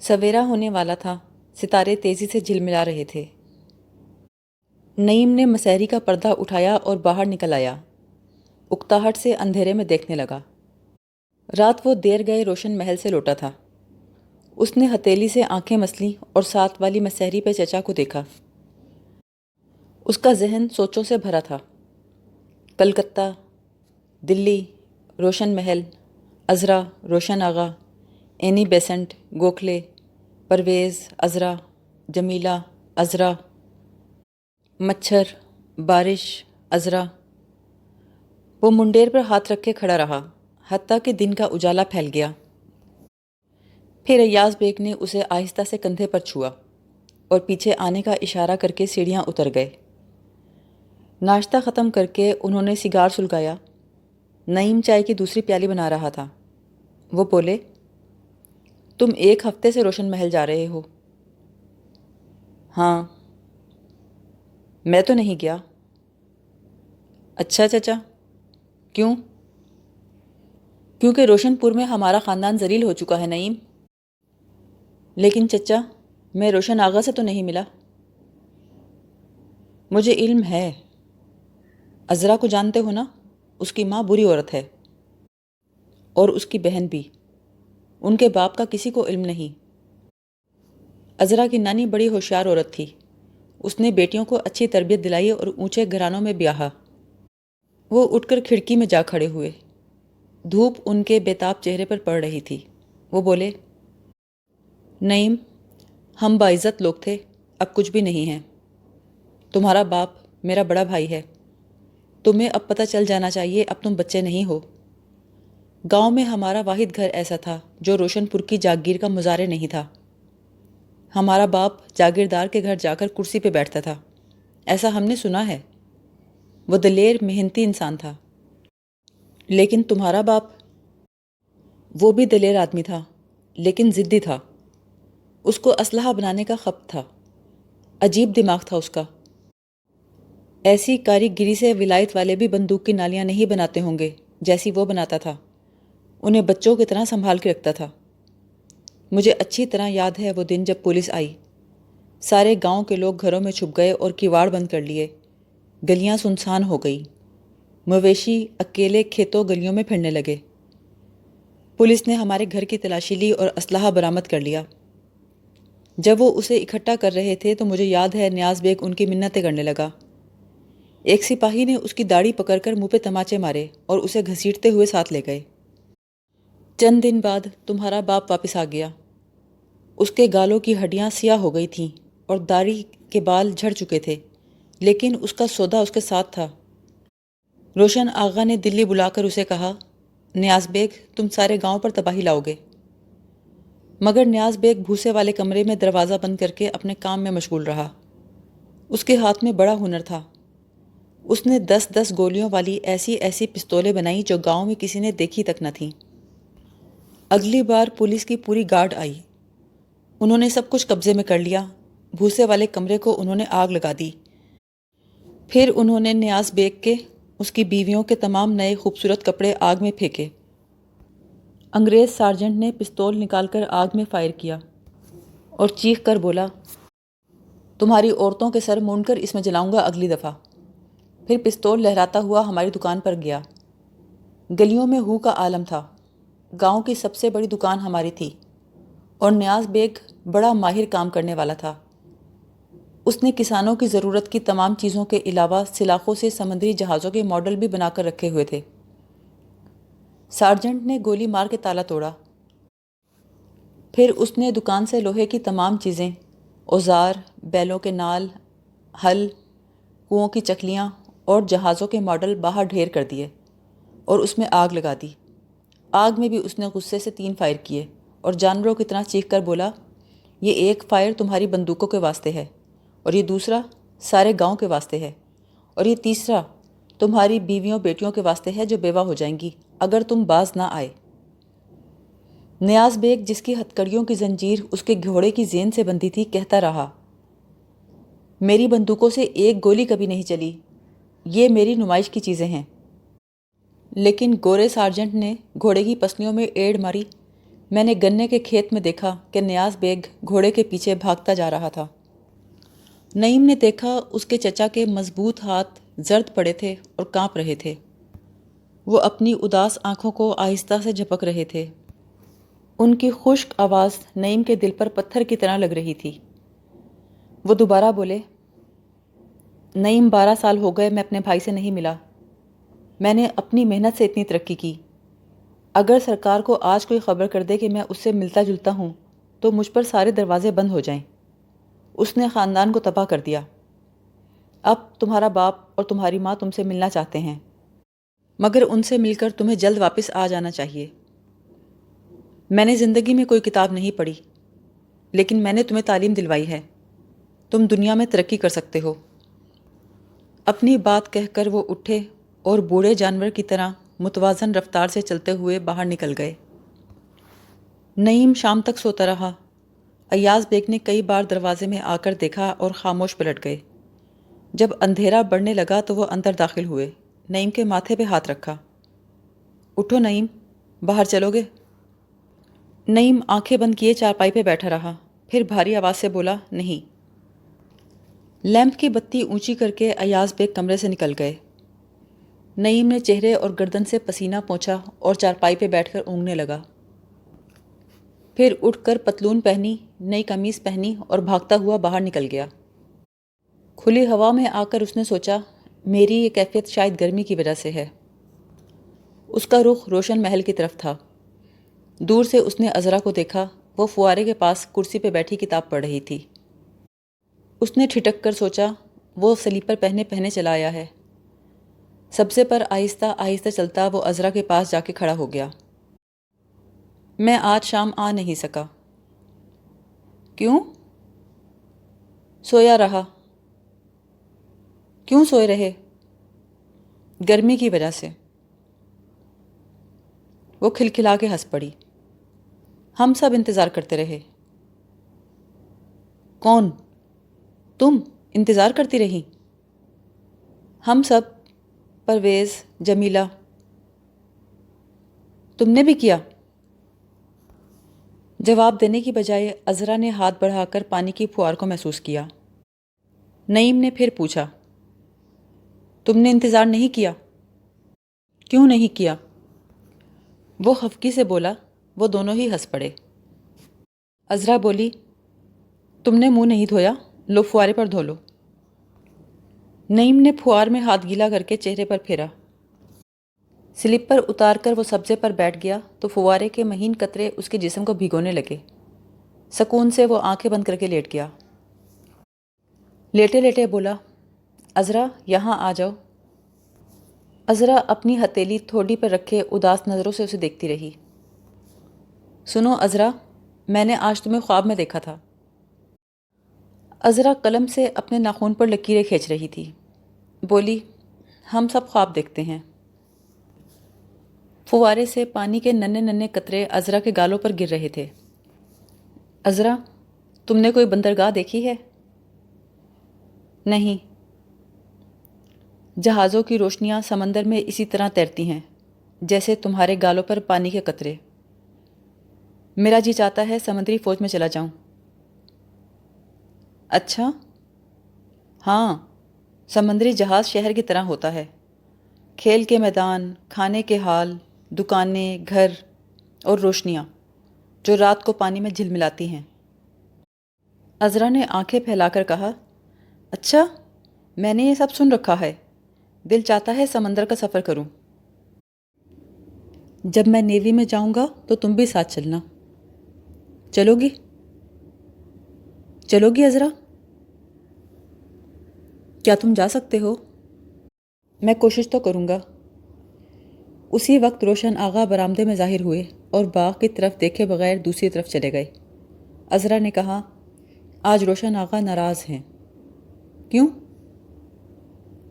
سویرا ہونے والا تھا، ستارے تیزی سے جھلملا رہے تھے۔ نعیم نے مسحری کا پردہ اٹھایا اور باہر نکل آیا۔ اکتاہٹ سے اندھیرے میں دیکھنے لگا۔ رات وہ دیر گئے روشن محل سے لوٹا تھا۔ اس نے ہتھیلی سے آنکھیں مسلیں اور ساتھ والی مسحری پہ چچا کو دیکھا۔ اس کا ذہن سوچوں سے بھرا تھا۔ کلکتہ، دلی، روشن محل، عذرا، روشن آغا، اینی بیسنٹ، گوکھلے، پرویز، عذرا، جمیلہ، عذرا، مچھر، بارش، عذرا۔ وہ منڈیر پر ہاتھ رکھ کے کھڑا رہا، حتیٰ کہ دن کا اجالا پھیل گیا۔ پھر ایاز بیگ نے اسے آہستہ سے کندھے پر چھوا اور پیچھے آنے کا اشارہ کر کے سیڑھیاں اتر گئے۔ ناشتہ ختم کر کے انہوں نے سگار سلگایا۔ نعیم چائے کی دوسری پیالی بنا رہا تھا۔ وہ بولے، تم 1 ہفتے سے روشن محل جا رہے ہو؟ ہاں۔ میں تو نہیں گیا۔ اچھا چچا، کیوں؟ کیونکہ روشن پور میں ہمارا خاندان ذلیل ہو چکا ہے نعیم۔ لیکن چچا، میں روشن آغا سے تو نہیں ملا۔ مجھے علم ہے۔ عذرا کو جانتے ہو نا؟ اس کی ماں بری عورت ہے، اور اس کی بہن بھی۔ ان کے باپ کا کسی کو علم نہیں۔ عذرا کی نانی بڑی ہوشیار عورت تھی۔ اس نے بیٹیوں کو اچھی تربیت دلائی اور اونچے گھرانوں میں بیاہا۔ وہ اٹھ کر کھڑکی میں جا کھڑے ہوئے۔ دھوپ ان کے بے تاب چہرے پر پڑ رہی تھی۔ وہ بولے، نعیم، ہم باعزت لوگ تھے، اب کچھ بھی نہیں ہیں۔ تمہارا باپ میرا بڑا بھائی ہے۔ تمہیں اب پتہ چل جانا چاہیے اب تم بچے نہیں ہو۔ گاؤں میں ہمارا واحد گھر ایسا تھا جو روشن پور کی جاگیر کا مظاہرے نہیں تھا۔ ہمارا باپ جاگیردار کے گھر جا کر کرسی پہ بیٹھتا تھا، ایسا ہم نے سنا ہے۔ وہ دلیر محنتی انسان تھا۔ لیکن تمہارا باپ؟ وہ بھی دلیر آدمی تھا، لیکن ضدی تھا۔ اس کو اسلحہ بنانے کا خبط تھا۔ عجیب دماغ تھا اس کا۔ ایسی کاریگری سے ولایت والے بھی بندوق کی نالیاں نہیں بناتے ہوں گے جیسی وہ بناتا تھا۔ انہیں بچوں کی طرح سنبھال کے رکھتا تھا۔ مجھے اچھی طرح یاد ہے وہ دن جب پولیس آئی۔ سارے گاؤں کے لوگ گھروں میں چھپ گئے اور کیواڑ بند کر لیے۔ گلیاں سنسان ہو گئی۔ مویشی اکیلے کھیتوں گلیوں میں پھرنے لگے۔ پولیس نے ہمارے گھر کی تلاشی لی اور اسلحہ برآمد کر لیا۔ جب وہ اسے اکٹھا کر رہے تھے تو مجھے یاد ہے نیاز بیگ ان کی منتیں کرنے لگا۔ ایک سپاہی نے اس کی داڑھی پکڑ کر منہ پہ تماچے مارے اور اسے گھسیٹتے ہوئے ساتھ لے گئے۔ چند دن بعد تمہارا باپ واپس آ گیا۔ اس کے گالوں کی ہڈیاں سیاہ ہو گئی تھیں اور داڑھی کے بال جھڑ چکے تھے، لیکن اس کا سودا اس کے ساتھ تھا۔ روشن آغا نے دلی بلا کر اسے کہا، نیاز بیگ تم سارے گاؤں پر تباہی لاؤ گے۔ مگر نیاز بیگ بھوسے والے کمرے میں دروازہ بند کر کے اپنے کام میں مشغول رہا۔ اس کے ہاتھ میں بڑا ہنر تھا۔ اس نے 10 گولیوں والی ایسی ایسی پستولیں بنائیں جو گاؤں میں کسی نے دیکھی تک نہ تھیں۔ اگلی بار پولیس کی پوری گارڈ آئی۔ انہوں نے سب کچھ قبضے میں کر لیا۔ بھوسے والے کمرے کو انہوں نے آگ لگا دی۔ پھر انہوں نے نیاز بیگ کے، اس کی بیویوں کے تمام نئے خوبصورت کپڑے آگ میں پھینکے۔ انگریز سارجنٹ نے پستول نکال کر آگ میں فائر کیا اور چیخ کر بولا، تمہاری عورتوں کے سر مونڈ کر اس میں جلاؤں گا اگلی دفعہ۔ پھر پستول لہراتا ہوا ہماری دکان پر گیا۔ گلیوں میں ہو کا عالم تھا۔ گاؤں کی سب سے بڑی دکان ہماری تھی اور نیاز بیگ بڑا ماہر کام کرنے والا تھا۔ اس نے کسانوں کی ضرورت کی تمام چیزوں کے علاوہ سلاخوں سے سمندری جہازوں کے ماڈل بھی بنا کر رکھے ہوئے تھے۔ سارجنٹ نے گولی مار کے تالا توڑا۔ پھر اس نے دکان سے لوہے کی تمام چیزیں، اوزار، بیلوں کے نال، ہل، کنوؤں کی چکلیاں اور جہازوں کے ماڈل باہر ڈھیر کر دیے اور اس میں آگ لگا دی۔ آگ میں بھی اس نے غصے سے 3 فائر کیے اور جانوروں کی طرح چیخ کر بولا، یہ 1 فائر تمہاری بندوقوں کے واسطے ہے، اور یہ دوسرا سارے گاؤں کے واسطے ہے، اور یہ تیسرا تمہاری بیویوں بیٹیوں کے واسطے ہے جو بیوہ ہو جائیں گی اگر تم باز نہ آئے۔ نیاز بیگ جس کی ہتکڑیوں کی زنجیر اس کے گھوڑے کی زین سے بندھی تھی کہتا رہا، میری بندوقوں سے 1 گولی کبھی نہیں چلی، یہ میری نمائش کی چیزیں ہیں۔ لیکن گورے سارجنٹ نے گھوڑے کی پسلیوں میں ایڑ ماری، میں نے گنے کے کھیت میں دیکھا کہ نیاز بیگ گھوڑے کے پیچھے بھاگتا جا رہا تھا۔ نعیم نے دیکھا اس کے چچا کے مضبوط ہاتھ زرد پڑے تھے اور کانپ رہے تھے۔ وہ اپنی اداس آنکھوں کو آہستہ سے جھپک رہے تھے۔ ان کی خشک آواز نعیم کے دل پر پتھر کی طرح لگ رہی تھی۔ وہ دوبارہ بولے، نعیم 12 سال ہو گئے میں اپنے بھائی سے نہیں ملا۔ میں نے اپنی محنت سے اتنی ترقی کی۔ اگر سرکار کو آج کوئی خبر کر دے کہ میں اس سے ملتا جلتا ہوں تو مجھ پر سارے دروازے بند ہو جائیں۔ اس نے خاندان کو تباہ کر دیا۔ اب تمہارا باپ اور تمہاری ماں تم سے ملنا چاہتے ہیں، مگر ان سے مل کر تمہیں جلد واپس آ جانا چاہیے۔ میں نے زندگی میں کوئی کتاب نہیں پڑھی، لیکن میں نے تمہیں تعلیم دلوائی ہے۔ تم دنیا میں ترقی کر سکتے ہو۔ اپنی بات کہہ کر وہ اٹھے اور بوڑھے جانور کی طرح متوازن رفتار سے چلتے ہوئے باہر نکل گئے۔ نعیم شام تک سوتا رہا۔ ایاز بیگ نے کئی بار دروازے میں آ کر دیکھا اور خاموش پلٹ گئے۔ جب اندھیرا بڑھنے لگا تو وہ اندر داخل ہوئے۔ نعیم کے ماتھے پہ ہاتھ رکھا۔ اٹھو نعیم، باہر چلو گے؟ نعیم آنکھیں بند کیے چارپائی پہ بیٹھا رہا، پھر بھاری آواز سے بولا، نہیں۔ لیمپ کی بتی اونچی کر کے ایاز بیگ کمرے سے نکل گئے۔ نعیم نے چہرے اور گردن سے پسینہ پونچھا اور چارپائی پہ بیٹھ کر اونگنے لگا۔ پھر اٹھ کر پتلون پہنی، نئی قمیص پہنی اور بھاگتا ہوا باہر نکل گیا۔ کھلی ہوا میں آ کر اس نے سوچا، میری یہ کیفیت شاید گرمی کی وجہ سے ہے۔ اس کا رخ روشن محل کی طرف تھا۔ دور سے اس نے عذرا کو دیکھا، وہ فوارے کے پاس کرسی پہ بیٹھی کتاب پڑھ رہی تھی۔ اس نے ٹھٹک کر سوچا، وہ سلیپر پہنے پہنے چلا آیا ہے۔ سبزے پر آہستہ آہستہ چلتا وہ عذرا کے پاس جا کے کھڑا ہو گیا۔ میں آج شام آ نہیں سکا۔ کیوں؟ سویا رہا۔ کیوں سوئے رہے؟ گرمی کی وجہ سے۔ وہ کھلکھلا کے ہنس پڑی۔ ہم سب انتظار کرتے رہے۔ کون؟ تم انتظار کرتی رہی؟ ہم سب، پرویز، جمیلہ۔ تم نے بھی کیا؟ جواب دینے کی بجائے عذرا نے ہاتھ بڑھا کر پانی کی پھوار کو محسوس کیا۔ نعیم نے پھر پوچھا، تم نے انتظار نہیں کیا؟ کیوں نہیں کیا؟ وہ خفگی سے بولا۔ وہ دونوں ہی ہنس پڑے۔ عذرا بولی، تم نے منہ نہیں دھویا، لو پھوارے پر دھو لو۔ نعیم نے پھوار میں ہاتھ گیلا کر کے چہرے پر پھیرا۔ سلیپر اتار کر وہ سبزے پر بیٹھ گیا تو فوارے کے مہین قطرے اس کے جسم کو بھگونے لگے۔ سکون سے وہ آنکھیں بند کر کے لیٹ گیا۔ لیٹے لیٹے بولا، عذرا یہاں آ جاؤ۔ عذرا اپنی ہتھیلی تھوڑی پر رکھے اداس نظروں سے اسے دیکھتی رہی۔ سنو عذرا، میں نے آج تمہیں خواب میں دیکھا تھا۔ عذرا قلم سے اپنے ناخن پر لکیریں کھینچ رہی تھی۔ بولی، ہم سب خواب دیکھتے ہیں۔ فوارے سے پانی کے ننھے ننھے قطرے عذرا کے گالوں پر گر رہے تھے۔ عذرا، تم نے کوئی بندرگاہ دیکھی ہے؟ نہیں۔ جہازوں کی روشنیاں سمندر میں اسی طرح تیرتی ہیں جیسے تمہارے گالوں پر پانی کے قطرے۔ میرا جی چاہتا ہے سمندری فوج میں چلا جاؤں۔ اچھا؟ ہاں، سمندری جہاز شہر کی طرح ہوتا ہے۔ کھیل کے میدان، کھانے کے حال، دکانیں، گھر اور روشنیاں جو رات کو پانی میں جھلملاتی ہیں۔ عذرا نے آنکھیں پھیلا کر کہا، اچھا، میں نے یہ سب سن رکھا ہے۔ دل چاہتا ہے سمندر کا سفر کروں۔ جب میں نیوی میں جاؤں گا تو تم بھی ساتھ چلنا۔ چلو گی؟ چلو گی عذرا؟ کیا تم جا سکتے ہو؟ میں کوشش تو کروں گا۔ اسی وقت روشن آغا برآمدے میں ظاہر ہوئے اور باغ کی طرف دیکھے بغیر دوسری طرف چلے گئے۔ عذرا نے کہا، آج روشن آغا ناراض ہیں۔ کیوں؟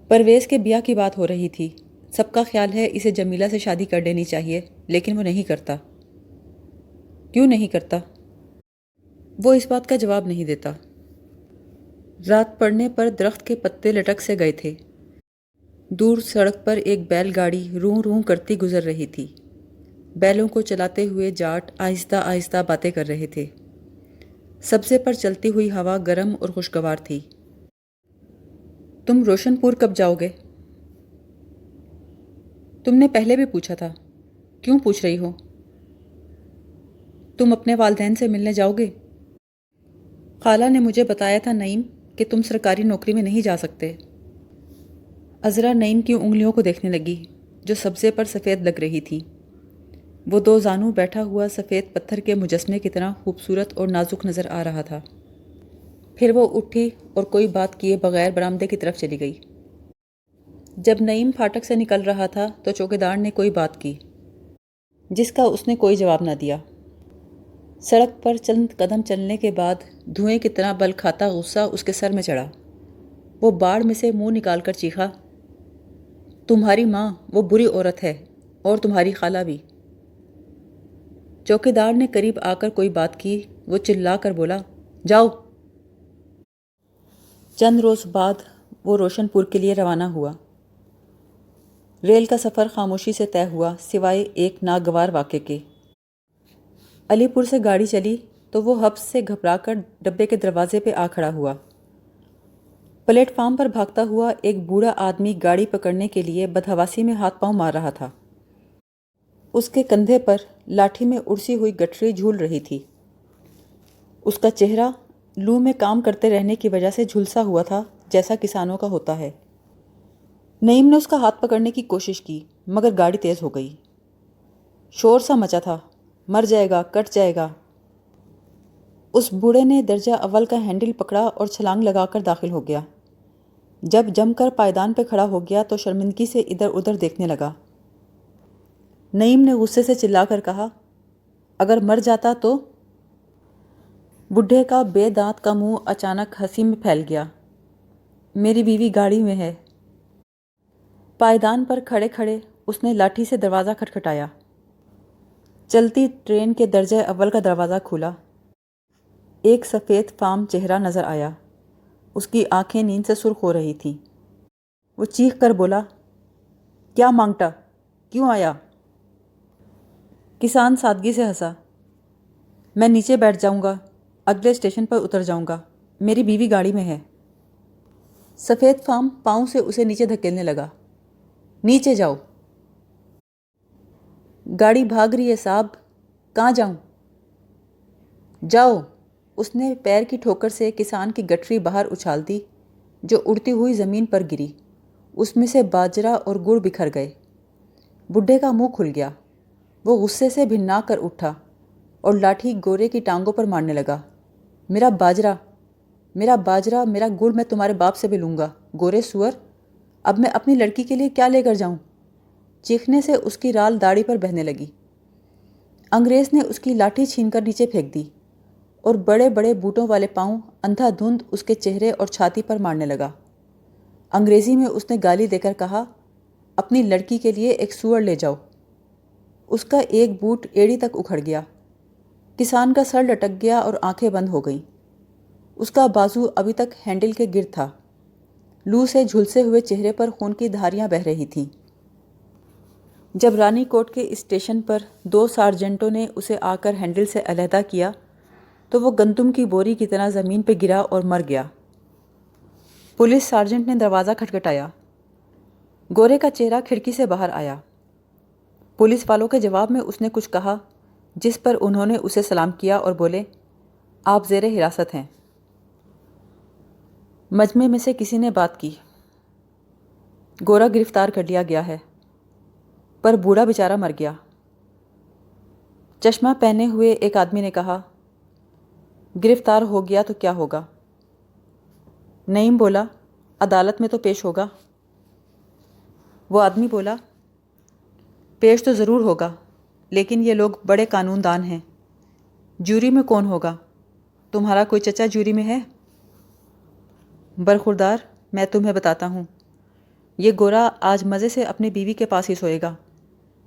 پرویز کے بیاہ کی بات ہو رہی تھی۔ سب کا خیال ہے اسے جمیلہ سے شادی کر لینی چاہیے، لیکن وہ نہیں کرتا۔ کیوں نہیں کرتا؟ وہ اس بات کا جواب نہیں دیتا۔ رات پڑنے پر درخت کے پتے لٹک سے گئے تھے۔ دور سڑک پر ایک بیل گاڑی روں روں کرتی گزر رہی تھی۔ بیلوں کو چلاتے ہوئے جاٹ آہستہ آہستہ باتیں کر رہے تھے۔ سبزے پر چلتی ہوئی ہوا گرم اور خوشگوار تھی۔ تم روشن پور کب جاؤ گے؟ تم نے پہلے بھی پوچھا تھا، کیوں پوچھ رہی ہو؟ تم اپنے والدین سے ملنے جاؤ گے؟ خالہ نے مجھے بتایا تھا نعیم کہ تم سرکاری نوکری میں نہیں جا سکتے۔ عذرا نعیم کی انگلیوں کو دیکھنے لگی جو سبزے پر سفید لگ رہی تھی۔ وہ دو زانو بیٹھا ہوا سفید پتھر کے مجسمے کی طرح خوبصورت اور نازک نظر آ رہا تھا۔ پھر وہ اٹھی اور کوئی بات کیے بغیر برآمدے کی طرف چلی گئی۔ جب نعیم پھاٹک سے نکل رہا تھا تو چوکیدار نے کوئی بات کی جس کا اس نے کوئی جواب نہ دیا۔ سڑک پر چند قدم چلنے کے بعد دھوئیں کی طرح بل کھاتا غصہ اس کے سر میں چڑھا۔ وہ باڑ میں سے منہ نکال کر چیخا، تمہاری ماں وہ بری عورت ہے اور تمہاری خالہ بھی۔ چوکیدار نے قریب آ کر کوئی بات کی۔ وہ چلا کر بولا، جاؤ۔ چند روز بعد وہ روشن پور کے لیے روانہ ہوا۔ ریل کا سفر خاموشی سے طے ہوا سوائے ایک ناگوار واقعے کے۔ علی پور سے گاڑی چلی تو وہ حبس سے گھبرا کر ڈبے کے دروازے پہ آ کھڑا ہوا۔ پلیٹ فارم پر بھاگتا ہوا ایک بوڑھا آدمی گاڑی پکڑنے کے لیے بدحواسی میں ہاتھ پاؤں مار رہا تھا۔ اس کے کندھے پر لاٹھی میں اڑسی ہوئی گٹھری جھول رہی تھی۔ اس کا چہرہ لو میں کام کرتے رہنے کی وجہ سے جھلسا ہوا تھا جیسا کسانوں کا ہوتا ہے۔ نعیم نے اس کا ہاتھ پکڑنے کی کوشش کی مگر گاڑی تیز ہو گئی۔ شور سا مچا تھا، مر جائے گا، کٹ جائے گا۔ اس بوڑھے نے درجہ اول کا ہینڈل پکڑا اور چھلانگ لگا کر داخل ہو گیا۔ جب جم کر پائیدان پہ کھڑا ہو گیا تو شرمندگی سے ادھر ادھر دیکھنے لگا۔ نعیم نے غصے سے چلا کر کہا، اگر مر جاتا تو؟ بڈھے کا بے دانت کا منہ اچانک ہنسی میں پھیل گیا۔ میری بیوی گاڑی میں ہے۔ پائیدان پر کھڑے کھڑے اس نے لاٹھی سے دروازہ کھٹکھٹایا۔ چلتی ٹرین کے درجہ اول کا دروازہ کھلا۔ ایک سفید فام چہرہ نظر آیا۔ اس کی آنکھیں نیند سے سرخ ہو رہی تھیں۔ وہ چیخ کر بولا، کیا مانگتا؟ کیوں آیا؟ کسان سادگی سے ہنسا، میں نیچے بیٹھ جاؤں گا، اگلے اسٹیشن پر اتر جاؤں گا، میری بیوی گاڑی میں ہے۔ سفید فام پاؤں سے اسے نیچے دھکیلنے لگا، نیچے جاؤ۔ گاڑی بھاگ رہی ہے صاحب، کہاں جاؤں؟ جاؤ۔ اس نے پیر کی ٹھوکر سے کسان کی گٹھری باہر اچھال دی جو اڑتی ہوئی زمین پر گری۔ اس میں سے باجرا اور گڑ بکھر گئے۔ بڈھے کا منہ کھل گیا۔ وہ غصے سے بھننا کر اٹھا اور لاٹھی گورے کی ٹانگوں پر مارنے لگا۔ میرا باجرا، میرا باجرا، میرا گڑ میں تمہارے باپ سے بھی لوں گا، گورے سور۔ اب میں اپنی لڑکی کے لیے کیا لے کر جاؤں؟ چیخنے سے اس کی رال داڑھی پر بہنے لگی۔ انگریز نے اس کی لاٹھی چھین کر نیچے پھینک دی اور بڑے بڑے بوٹوں والے پاؤں اندھا دھند اس کے چہرے اور چھاتی پر مارنے لگا۔ انگریزی میں اس نے گالی دے کر کہا، اپنی لڑکی کے لیے ایک سور لے جاؤ۔ اس کا ایک بوٹ ایڑی تک اکھڑ گیا۔ کسان کا سر لٹک گیا اور آنکھیں بند ہو گئیں۔ اس کا بازو ابھی تک ہینڈل کے گرد تھا۔ لو سے جھلسے ہوئے چہرے پر خون کی دھاریاں بہہ رہی تھیں۔ جب رانی کوٹ کے اسٹیشن پر دو سارجنٹوں نے اسے آ کر ہینڈل سے علیحدہ کیا تو وہ گندم کی بوری کی طرح زمین پہ گرا اور مر گیا۔ پولیس سارجنٹ نے دروازہ کھٹکھٹایا۔ گورے کا چہرہ کھڑکی سے باہر آیا۔ پولیس والوں کے جواب میں اس نے کچھ کہا جس پر انہوں نے اسے سلام کیا اور بولے، آپ زیر حراست ہیں۔ مجمع میں سے کسی نے بات کی، گورا گرفتار کر لیا گیا ہے، پر بوڑھا بیچارہ مر گیا۔ چشمہ پہنے ہوئے ایک آدمی نے کہا، گرفتار ہو گیا تو کیا ہوگا؟ نعیم بولا، عدالت میں تو پیش ہوگا۔ وہ آدمی بولا، پیش تو ضرور ہوگا، لیکن یہ لوگ بڑے قانون دان ہیں۔ جوری میں کون ہوگا؟ تمہارا کوئی چچا جوری میں ہے؟ برخوردار، میں تمہیں بتاتا ہوں، یہ گورا آج مزے سے اپنی بیوی کے پاس ہی سوئے گا۔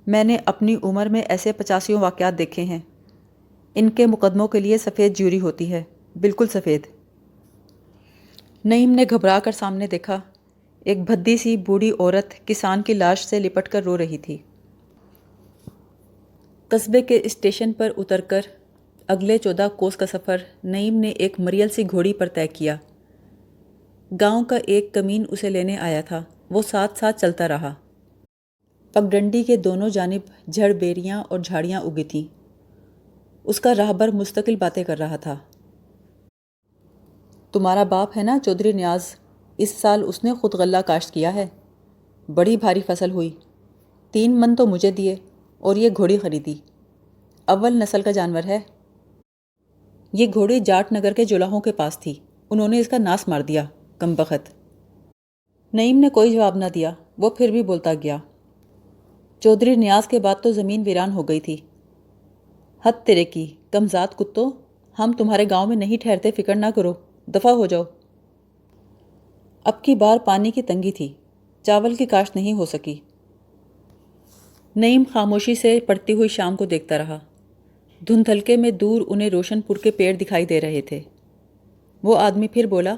میں نے اپنی عمر میں ایسے 85 واقعات دیکھے ہیں۔ ان کے مقدموں کے لیے سفید جوری ہوتی ہے، بالکل سفید۔ نعیم نے گھبرا کر سامنے دیکھا۔ ایک بھدی سی بوڑھی عورت کسان کی لاش سے لپٹ کر رو رہی تھی۔ قصبے کے اسٹیشن پر اتر کر اگلے 14 کوس کا سفر نعیم نے ایک مریل سی گھوڑی پر طے کیا۔ گاؤں کا ایک کمین اسے لینے آیا تھا، وہ ساتھ ساتھ چلتا رہا۔ پگڈنڈی کے دونوں جانب جھڑ بیریاں اور جھاڑیاں اگی تھیں۔ اس کا راہبر مستقل باتیں کر رہا تھا۔ تمہارا باپ ہے نا چودھری نیاز، اس سال اس نے خود غلہ کاشت کیا ہے، بڑی بھاری فصل ہوئی، 3 من تو مجھے دیے اور یہ گھوڑی خریدی، اول نسل کا جانور ہے۔ یہ گھوڑی جاٹ نگر کے جولاہوں کے پاس تھی، انہوں نے اس کا ناس مار دیا، کمبخت۔ نعیم نے کوئی جواب نہ دیا، وہ پھر بھی بولتا گیا۔ چودھری نیاز کے بعد تو زمین ویران ہو گئی تھی۔ حد تیرے کی، کمزاد کتوں، ہم تمہارے گاؤں میں نہیں ٹھہرتے، فکر نہ کرو، دفع ہو جاؤ۔ اب کی بار پانی کی تنگی تھی، چاول کی کاشت نہیں ہو سکی۔ نعیم خاموشی سے پڑتی ہوئی شام کو دیکھتا رہا۔ دھندھلکے میں دور انہیں روشن پور کے پیڑ دکھائی دے رہے تھے۔ وہ آدمی پھر بولا،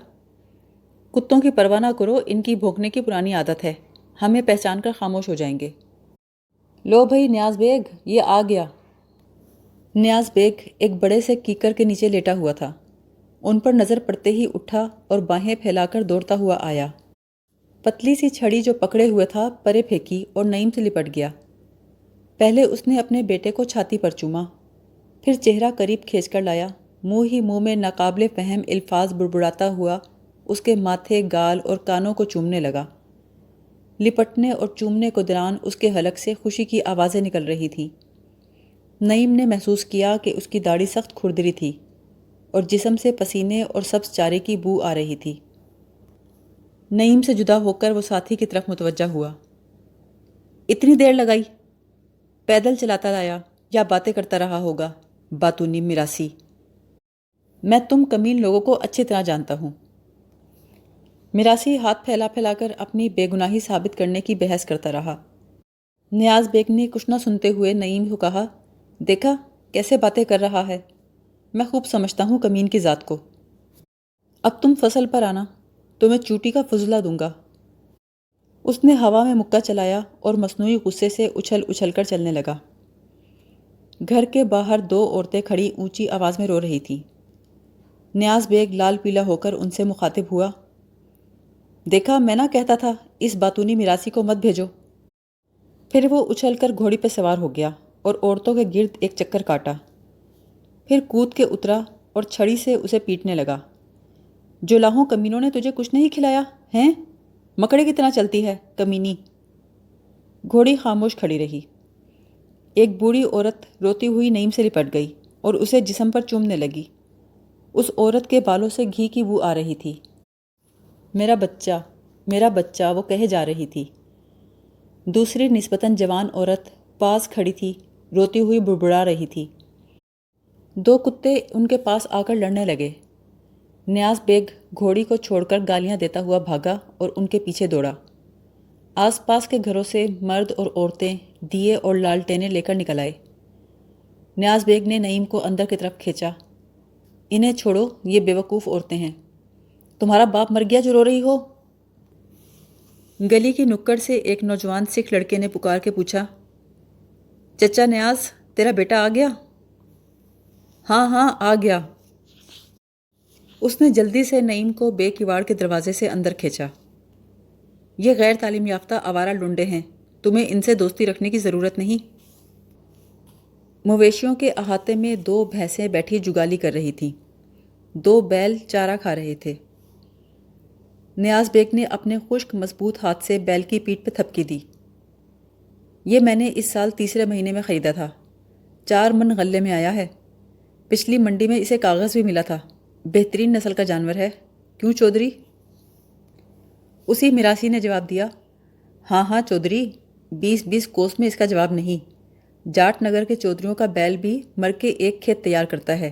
کتوں کی پرواہ نہ کرو، ان کی بھونکنے کی پرانی عادت ہے، ہمیں پہچان کر خاموش ہو جائیں گے۔ لو بھائی نیاز بیگ، یہ آ گیا۔ نیاز بیگ ایک بڑے سے کیکر کے نیچے لیٹا ہوا تھا، ان پر نظر پڑتے ہی اٹھا اور باہیں پھیلا کر دوڑتا ہوا آیا۔ پتلی سی چھڑی جو پکڑے ہوئے تھا پرے پھینکی اور نعیم سے لپٹ گیا۔ پہلے اس نے اپنے بیٹے کو چھاتی پر چوما، پھر چہرہ قریب کھینچ کر لایا، منہ ہی منہ میں ناقابل فہم الفاظ بڑبڑاتا ہوا اس کے ماتھے، گال اور کانوں کو چومنے لگا۔ لپٹنے اور چومنے کے دوران اس کے حلق سے خوشی کی آوازیں نکل رہی تھیں۔ نعیم نے محسوس کیا کہ اس کی داڑھی سخت کھردری تھی اور جسم سے پسینے اور سبز چارے کی بو آ رہی تھی۔ نعیم سے جدا ہو کر وہ ساتھی کی طرف متوجہ ہوا۔ اتنی دیر لگائی؟ پیدل چلاتا لایا یا باتیں کرتا رہا ہوگا، باتونی میراثی۔ میں تم کمین لوگوں کو اچھی طرح جانتا ہوں۔ میراثی ہاتھ پھیلا پھیلا کر اپنی بے گناہی ثابت کرنے کی بحث کرتا رہا۔ نیاز بیگ نے کچھ نہ سنتے ہوئے نعیم کو کہا، دیکھا کیسے باتیں کر رہا ہے، میں خوب سمجھتا ہوں کمین کی ذات کو۔ اب تم فصل پر آنا، تمہیں چوٹی کا فضلہ دوں گا۔ اس نے ہوا میں مکہ چلایا اور مصنوعی غصے سے اچھل اچھل کر چلنے لگا۔ گھر کے باہر 2 عورتیں کھڑی اونچی آواز میں رو رہی تھیں۔ نیاز بیگ لال پیلا ہو کر ان سے مخاطب ہوا، دیکھا میں نہ کہتا تھا اس باتونی میراثی کو مت بھیجو۔ پھر وہ اچھل کر گھوڑی پہ سوار ہو گیا اور عورتوں کے گرد ایک چکر کاٹا، پھر کود کے اترا اور چھڑی سے اسے پیٹنے لگا۔ جولاہوں کمینوں نے تجھے کچھ نہیں کھلایا ہیں؟ مکڑے کی طرح چلتی ہے کمینی۔ گھوڑی خاموش کھڑی رہی۔ ایک بوڑھی عورت روتی ہوئی نعیم سے لپٹ گئی اور اسے جسم پر چومنے لگی۔ اس عورت کے بالوں سے گھی کی بو آ رہی تھی۔ میرا بچہ، میرا بچہ، وہ کہے جا رہی تھی۔ دوسری نسبتاً جوان عورت پاس کھڑی تھی، روتی ہوئی بڑبڑا رہی تھی۔ 2 کتے ان کے پاس آ کر لڑنے لگے۔ نیاز بیگ گھوڑی کو چھوڑ کر گالیاں دیتا ہوا بھاگا اور ان کے پیچھے دوڑا۔ آس پاس کے گھروں سے مرد اور عورتیں دیے اور لالٹینیں لے کر نکل آئے۔ نیاز بیگ نے نعیم کو اندر کی طرف کھینچا، انہیں چھوڑو، یہ بے وقوف عورتیں ہیں۔ تمہارا باپ مر گیا جو رو رہی ہو؟ گلی کی نکڑ سے ایک نوجوان سکھ لڑکے نے پکار کے پوچھا، چچا نیاز، تیرا بیٹا آ گیا؟ ہاں ہاں آ گیا۔ اس نے جلدی سے نعیم کو بے کواڑ کے دروازے سے اندر کھینچا۔ یہ غیر تعلیم یافتہ آوارہ لنڈے ہیں، تمہیں ان سے دوستی رکھنے کی ضرورت نہیں۔ مویشیوں کے احاطے میں 2 بھینسیں بیٹھی جگالی کر رہی تھیں، 2 بیل چارہ کھا رہے تھے۔ نیاز بیگ نے اپنے خشک مضبوط ہاتھ سے بیل کی پیٹھ پہ تھپکی دی۔ یہ میں نے اس سال تیسرے مہینے میں خریدا تھا، 4 من غلے میں آیا ہے، پچھلی منڈی میں اسے کاغذ بھی ملا تھا، بہترین نسل کا جانور ہے، کیوں چودھری؟ اسی میراثی نے جواب دیا، ہاں ہاں چودھری، 20 کوس میں اس کا جواب نہیں، جاٹ نگر کے چودھریوں کا بیل بھی مر کے 1 کھیت تیار کرتا ہے،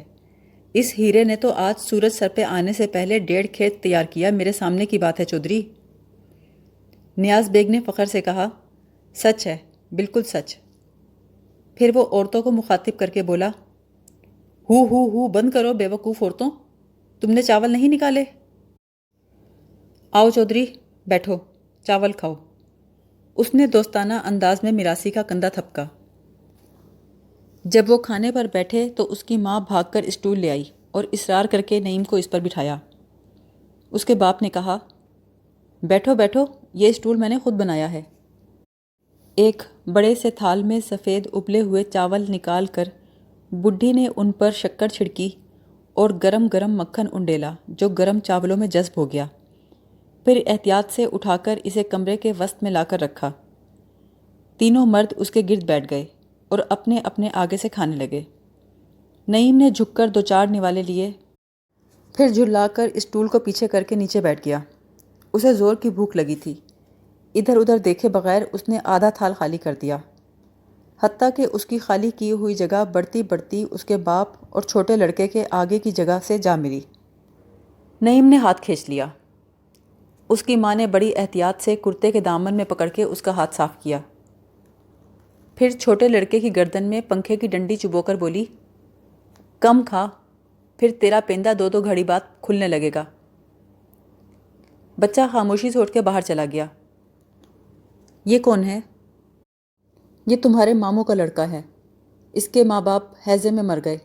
اس ہیرے نے تو آج سورج سر پہ آنے سے پہلے 1.5 کھیت تیار کیا، میرے سامنے کی بات ہے چودھری۔ نیاز بیگ نے فخر سے کہا، سچ ہے، بالکل سچ۔ پھر وہ عورتوں کو مخاطب کر کے بولا، ہو بند کرو بے وقوف عورتوں، تم نے چاول نہیں نکالے؟ آؤ چودھری، بیٹھو، چاول کھاؤ۔ اس نے دوستانہ انداز میں میراثی کا کندھا تھپکا۔ جب وہ کھانے پر بیٹھے تو اس کی ماں بھاگ کر اسٹول لے آئی اور اصرار کر کے نعیم کو اس پر بٹھایا۔ اس کے باپ نے کہا، بیٹھو بیٹھو، یہ اسٹول میں نے خود بنایا ہے۔ ایک بڑے سے تھال میں سفید ابلے ہوئے چاول نکال کر بڈھی نے ان پر شکر چھڑکی اور گرم گرم مکھن انڈیلا جو گرم چاولوں میں جذب ہو گیا۔ پھر احتیاط سے اٹھا کر اسے کمرے کے وسط میں لا کر رکھا۔ تینوں مرد اس کے گرد بیٹھ گئے اور اپنے اپنے آگے سے کھانے لگے۔ نعیم نے جھک کر 2-4 نوالے لیے، پھر جھلا کر اسٹول کو پیچھے کر کے نیچے بیٹھ گیا۔ اسے زور کی بھوک لگی تھی۔ ادھر ادھر دیکھے بغیر اس نے آدھا تھال خالی کر دیا، حتیٰ کہ اس کی خالی کی ہوئی جگہ بڑھتی بڑھتی اس کے باپ اور چھوٹے لڑکے کے آگے کی جگہ سے جا ملی۔ نعیم نے ہاتھ کھینچ لیا۔ اس کی ماں نے بڑی احتیاط سے کرتے کے دامن میں پکڑ کے اس کا ہاتھ صاف کیا، پھر چھوٹے لڑکے کی گردن میں پنکھے کی ڈنڈی چبو کر بولی، کم کھا، پھر تیرا پیندہ 2 گھڑی بعد کھلنے لگے گا۔ بچہ خاموشی سے اٹھ کے باہر چلا گیا۔ یہ کون ہے؟ یہ تمہارے ماموں کا لڑکا ہے، اس کے ماں باپ ہیضے میں مر گئے،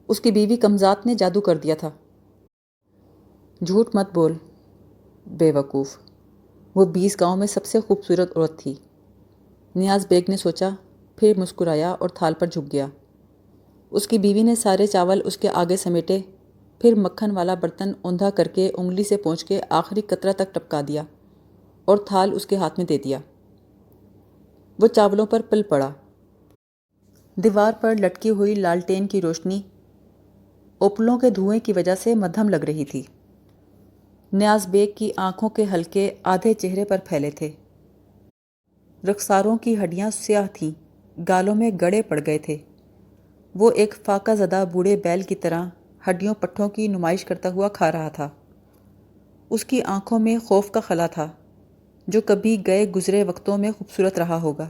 اس کی بیوی کمزات نے جادو کر دیا تھا۔ جھوٹ مت بول بے وقوف، وہ 20 گاؤں میں سب سے خوبصورت عورت تھی۔ نیاز بیگ نے سوچا، پھر مسکرایا اور تھال پر جھک گیا۔ اس کی بیوی نے سارے چاول اس کے آگے سمیٹے، پھر مکھن والا برتن اوندھا کر کے انگلی سے پہنچ کے آخری قطرہ تک ٹپکا دیا اور تھال اس کے ہاتھ میں دے دیا۔ وہ چاولوں پر پل پڑا۔ دیوار پر لٹکی ہوئی لالٹین کی روشنی اوپلوں کے دھوئیں کی وجہ سے مدھم لگ رہی تھی۔ نیاز بیگ کی آنکھوں کے حلقے آدھے چہرے پر پھیلے تھے۔ رخساروں کی ہڈیاں سیاہ تھیں، گالوں میں گڑے پڑ گئے تھے۔ وہ ایک فاقہ زدہ بوڑھے بیل کی طرح ہڈیوں پٹھوں کی نمائش کرتا ہوا کھا رہا تھا۔ اس کی آنکھوں میں خوف کا خلا تھا، جو کبھی گئے گزرے وقتوں میں خوبصورت رہا ہوگا۔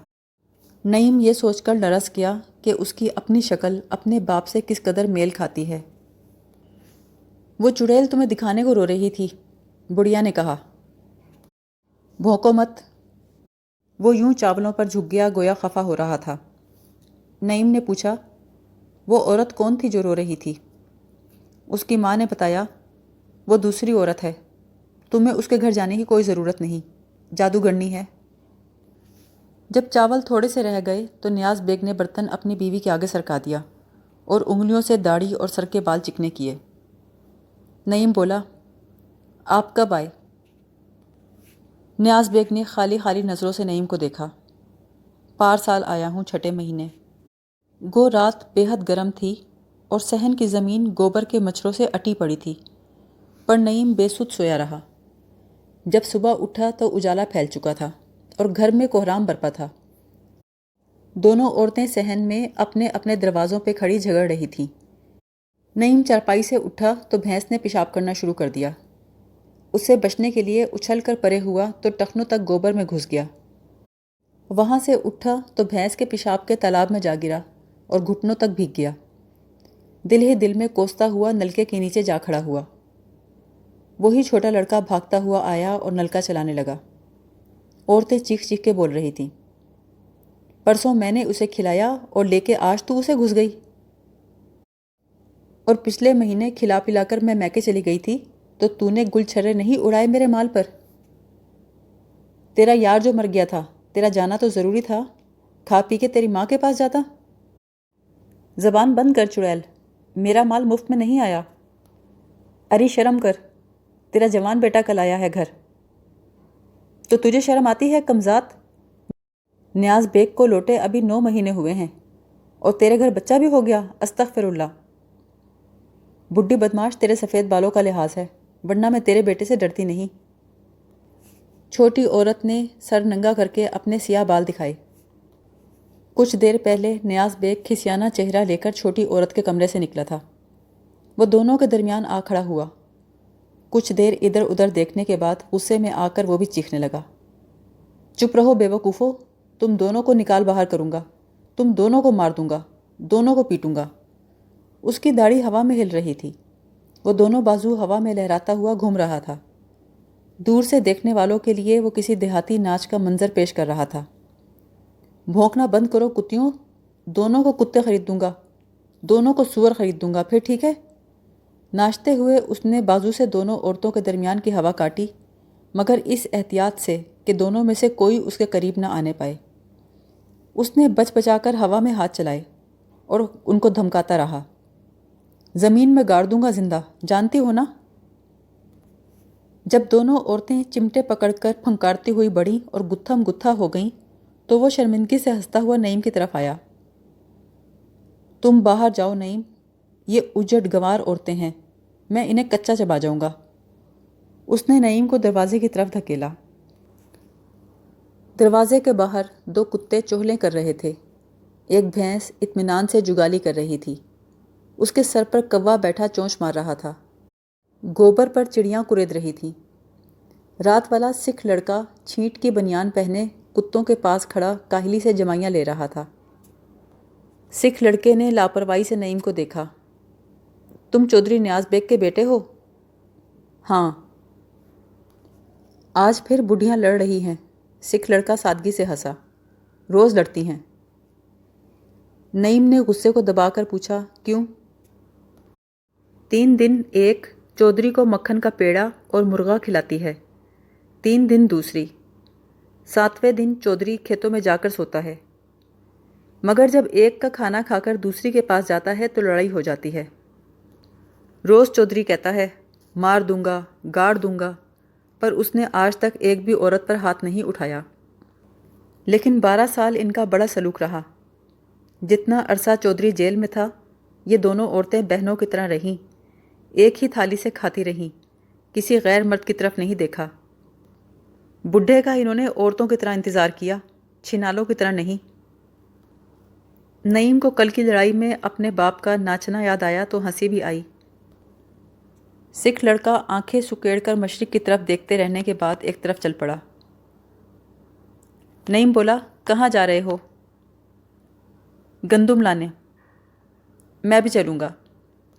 نعیم یہ سوچ کر لرز گیا کہ اس کی اپنی شکل اپنے باپ سے کس قدر میل کھاتی ہے۔ وہ چڑیل تمہیں دکھانے کو رو رہی تھی، بڑھیا نے کہا۔ بھونکو مت۔ وہ یوں چاولوں پر جھک گیا گویا خفا ہو رہا تھا۔ نعیم نے پوچھا، وہ عورت کون تھی جو رو رہی تھی؟ اس کی ماں نے بتایا، وہ دوسری عورت ہے، تمہیں اس کے گھر جانے کی کوئی ضرورت نہیں، جادوگرنی ہے۔ جب چاول تھوڑے سے رہ گئے تو نیاز بیگ نے برتن اپنی بیوی کے آگے سرکا دیا اور انگلیوں سے داڑھی اور سر کے بال چکنے کیے۔ نعیم بولا، آپ کب آئے؟ نیاز بیگ نے خالی خالی نظروں سے نعیم کو دیکھا۔ پارسال آیا ہوں، 6 مہینے۔ گو رات بے حد گرم تھی اور صحن کی زمین گوبر کے مچھروں سے اٹی پڑی تھی، پر نعیم بے سدھ سویا رہا۔ جب صبح اٹھا تو اجالا پھیل چکا تھا اور گھر میں کوہرام برپا تھا۔ دونوں عورتیں صحن میں اپنے اپنے دروازوں پہ کھڑی جھگڑ رہی تھیں۔ نعیم چارپائی سے اٹھا تو بھینس نے پیشاب کرنا شروع کر دیا۔ اس سے بچنے کے لیے اچھل کر پرے ہوا تو ٹخنوں تک گوبر میں گھس گیا۔ وہاں سے اٹھا تو بھینس کے پیشاب کے تالاب میں جا گرا اور گھٹنوں تک بھیگ گیا۔ دل ہی دل میں کوستا ہوا نلکے کے نیچے جا کھڑا ہوا۔ وہی چھوٹا لڑکا بھاگتا ہوا آیا اور نلکا چلانے لگا۔ عورتیں چیخ چیخ کے بول رہی تھیں، پرسوں میں نے اسے کھلایا اور لے کے آج تو اسے گھس گئی، اور پچھلے مہینے کھلا پلا کر میں میکے چلی گئی تھی تو تو نے گل چھرے نہیں اڑائے میرے مال پر۔ تیرا یار جو مر گیا تھا، تیرا جانا تو ضروری تھا، کھا پی کے تیری ماں کے پاس جاتا۔ زبان بند کر چڑیل، میرا مال مفت میں نہیں آیا۔ اری شرم کر، تیرا جوان بیٹا کل آیا ہے گھر، تو تجھے شرم آتی ہے کمزات؟ نیاز بیگ کو لوٹے ابھی 9 مہینے ہوئے ہیں اور تیرے گھر بچہ بھی ہو گیا، استغفر اللہ۔ بڈھی بدماش، تیرے سفید بالوں کا لحاظ ہے، ورنہ میں تیرے بیٹے سے ڈرتی نہیں۔ چھوٹی عورت نے سر ننگا کر کے اپنے سیاہ بال دکھائے۔ کچھ دیر پہلے نیاز بیگ کھسیانہ چہرہ لے کر چھوٹی عورت کے کمرے سے نکلا تھا۔ وہ دونوں کے درمیان آ کھڑا ہوا۔ کچھ دیر ادھر ادھر دیکھنے کے بعد غصے میں آ کر وہ بھی چیخنے لگا، چپ رہو بے وقوفو، تم دونوں کو نکال باہر کروں گا، تم دونوں کو مار دوں گا، دونوں کو پیٹوں گا۔ اس کی داڑھی ہوا میں ہل رہی تھی، وہ دونوں بازو ہوا میں لہراتا ہوا گھوم رہا تھا۔ دور سے دیکھنے والوں کے لیے وہ کسی دیہاتی ناچ کا منظر پیش کر رہا تھا۔ بھونکنا بند کرو کتیوں، دونوں کو کتے خرید دوں گا، دونوں کو سور خرید دوں گا، پھر ٹھیک ہے؟ ناچتے ہوئے اس نے بازو سے دونوں عورتوں کے درمیان کی ہوا کاٹی، مگر اس احتیاط سے کہ دونوں میں سے کوئی اس کے قریب نہ آنے پائے۔ اس نے بچ بچا کر ہوا میں ہاتھ چلائے اور ان کو دھمکاتا رہا، زمین میں گاڑ دوں گا زندہ، جانتی ہو نا؟ جب دونوں عورتیں چمٹے پکڑ کر پھنکارتی ہوئی بڑھیں اور گتھم گتھا ہو گئیں تو وہ شرمندگی سے ہنستا ہوا نعیم کی طرف آیا۔ تم باہر جاؤ نعیم، یہ اجڑ گنوار عورتیں ہیں، میں انہیں کچا چبا جاؤں گا۔ اس نے نعیم کو دروازے کی طرف دھکیلا۔ دروازے کے باہر دو کتے چوہلیں کر رہے تھے، ایک بھینس اطمینان سے جگالی کر رہی تھی، اس کے سر پر کوا بیٹھا چونچ مار رہا تھا، گوبر پر چڑیاں کرید رہی تھیں۔ رات والا سکھ لڑکا چھینٹ کی بنیان پہنے کتوں کے پاس کھڑا کاہلی سے جمائیاں لے رہا تھا۔ سکھ لڑکے نے لاپرواہی سے نعیم کو دیکھا۔ تم چودھری نیاز بیگ کے بیٹے ہو؟ ہاں۔ آج پھر بڈھیاں لڑ رہی ہیں، سکھ لڑکا سادگی سے ہنسا۔ روز لڑتی ہیں؟ نعیم نے غصے کو دبا کر پوچھا، کیوں؟ 3 دن ایک چودھری کو مکھن کا پیڑا اور مرغا کھلاتی ہے، 3 دن دوسری، 7ویں دن چودھری کھیتوں میں جا کر سوتا ہے، مگر جب ایک کا کھانا کھا کر دوسری کے پاس جاتا ہے تو لڑائی ہو جاتی ہے۔ روز چودھری کہتا ہے مار دوں گا، گاڑ دوں گا، پر اس نے آج تک ایک بھی عورت پر ہاتھ نہیں اٹھایا۔ لیکن 12 سال ان کا بڑا سلوک رہا۔ جتنا عرصہ چودھری جیل میں تھا، یہ دونوں عورتیں بہنوں کی طرح رہیں، ایک ہی تھالی سے کھاتی رہیں، کسی غیر مرد کی طرف نہیں دیکھا۔ بڈھے کا انہوں نے عورتوں کی طرح انتظار کیا، چھنالوں کی طرح نہیں۔ نعیم کو کل کی لڑائی میں اپنے باپ کا ناچنا یاد آیا تو ہنسی بھی آئی۔ سکھ لڑکا آنکھیں سکیڑ کر مشرق کی طرف دیکھتے رہنے کے بعد ایک طرف چل پڑا۔ نعیم بولا، کہاں جا رہے ہو؟ گندم لانے۔ میں بھی چلوں گا۔